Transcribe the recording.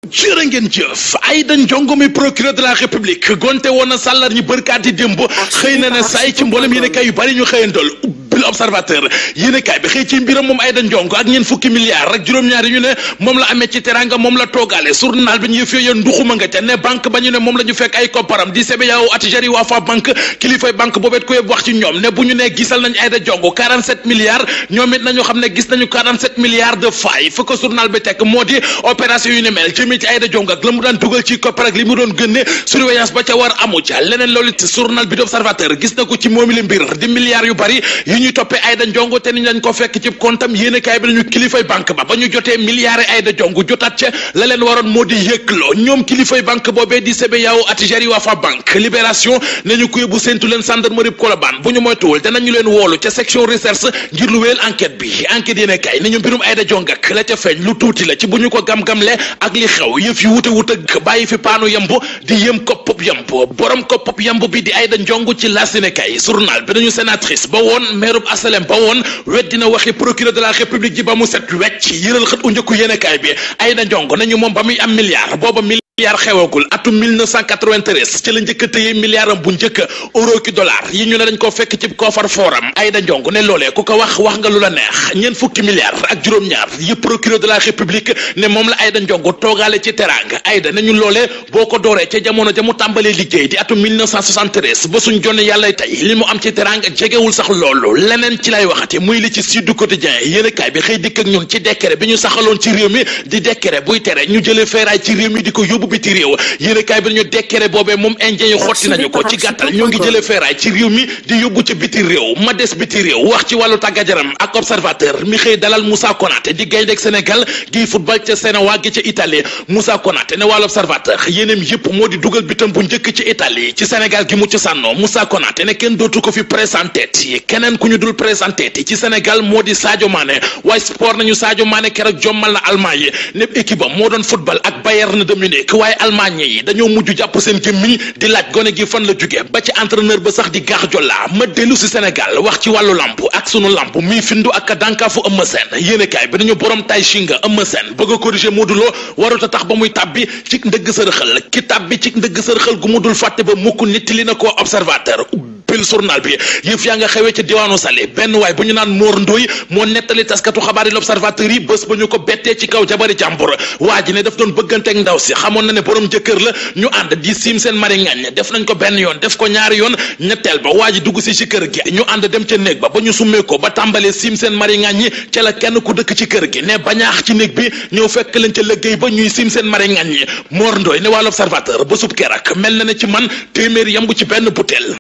jërë ngeen jëf Aïda Ndiongo mi procureur de la république gonte woon na sàllar ñi bërkaati démb xëy na ne say ci mboolem yéen kay yu bari ñu xëyandool l'observateur yéene kaay bi xëy ci mbiram moom Aïda Ndiongo ak ñeen fukki milliards ak juróom-ñaar yi ñu ne moom la amee ci teranga moom la toogaale journal bi ñu yëf yooyu nduxuma nga ca ne banque ba ñu ne moom la ñu fekk ay kopparam di CBAO Attijari Wafa banque kilifay banque boobet ko yëpp wax ci ñoom ne bu ñu ne gisal nañ Aïda Ndiongo 47 milliards ñoom it nañu xam ne gis nañu 47 milliards de failles fa ko journal bi tekk moo di opération yu ne mel jëmee ci Aïda Ndiongo ak la mu daan dugal ci koppar ak li mu doon gënne surveillance ba ca war amu ca leneen loolu ci journal bi d'observateur gis na ko ci moomi li mbir di milliards yu bari yu ñuy toppee Aïda Ndiongo te ni lañ ko fekk ci kontam yéene kaay bi nañu kilifay banque ba ñu jotee milliards Aïda Ndiongo jotaat ca la leen waroon moo di yëkkloo ñoom kilifay banque boobee di CBAO Attijari Wafa banque libération nañu ko yóbbu séntu leen gendarmerie Colobane bu ñu moytuwul te nañu leen woolu ca section recherche ngir lu wéel enquête bi enquête yéene kaay nañu mbirum Aïda Ndiongo ak la ca feeñ lu tuuti la ci bu ñu ko gam-gamle ak li xew yëf yu wute ak bàyyi fi paanu yamb di yëm koppub yamb borom koppub yamb bi di Aïda Ndiongo ci la yéene kaay journal bi nañu sénatrice ba woon maire Asalem ba woon weddina waxi procureur de la république ji ba mu set wecc yëral xët u njëkku yéenekaay bi Aïda Ndiongo nañu moom ba muy am milliard booba milliard xewagul atum 1993 ci la njëkk a téye milliard am bu njëkk euro ki dollar yi ñu ne dañ ko fekk ci koofar fooram Aïda Ndiongo ne loolee ku ko wax nga lu la neex ñeent fukki milliards ak juróom-ñaar yi procureur de la république ne moom la Aïda Ndiongo toogaale ci teranga Aïda nañu loolee boo ko dooree ca jamono ja mu tàmbalee liggéey di atum 1973 ba suñ jonne yàlla tey li mu am ci teranga jegewul sax loolu leneen ci lay waxati muy li ci Sud Quotidien yéenekaay bi xëy dikk ak ñun ci décret bi ñu saxaloon ci réew mi di décret buy tere ñu jëlee feeraay ci réew mi di ko yóbbu biti réew yéenekaay bi ñu décret boobee moom indien yu xotti nañu ko ci gàttal ñoo ngi jëlee feeraay ci réew mi di yóbbu ca biti réew ma des biti réew wax ci wàllu tàggat yaram ak observateur mi xëy dalal Moussa Konaté di gaynde Sénégal gi football ca Sénégal gi ca Italie Moussa Konaté ne wàllu observateur yéeneem yëpp moo di dugal bitam bu njëkk ci Italie ci Sénégal gi mu ci sànnoo Moussa Konaté ne kenn dootu ko fi présenté keneen ku ñu dul présenté ci Sénégal moo di Sadio Mané waaye sport nañu Sadio Mané keroog jommal na Allemagne yi ne équipe am moo doon football ak Bayern de Munich waaye Allemagne yi dañoo mujj jàpp seen gémmiñ di laaj gone gi fan la jóge ba ci entraîneur ba sax di Guardiola ma dellu si Sénégal wax ci wàllu lamp ak sunu lamp mi findu ak dànkaafu Eumeu Sène yéenekaay bi dañu borom tay shinga Eumeu Sène bëgg a corriger Modou Lo warut a tax ba muy tàbbi ci ndëgg sërëxal ki tàbbi ci ndëgg sërëxal gu mu dul fàtte ba mukk nit li na ko observateur pil journal bi yëf yaa nga xewee ci diwaanu Saly benn waay bu ñu naan Mor Ndoy moo nettali taskatu xabaar yi l'observateur yi bés ba ñu ko bettee ci kaw jabari jàmbur waa ji ne daf doon bëgganteeg ndaw si xamoon na ne borom jëkkër la ñu ànd di siim seen mari ngañ def nañ ko benn yoon def ko ñaari yoon ñetteel ba waa ji dugg si ci kër gi ñu ànd dem ca néeg ba ñu summee ko ba tàmbalee siim seen mari ngañ ñi ca la kenn ku dëkk ci kër gi ne bañaax ci néeg bi ñëw fekk leen ca liggéey ba ñuy siim seen mari ngañ ñi Mor Ndoy ne waa l'observateur bésub kerak mel na ne ci man téeméer yamb ci benn butéel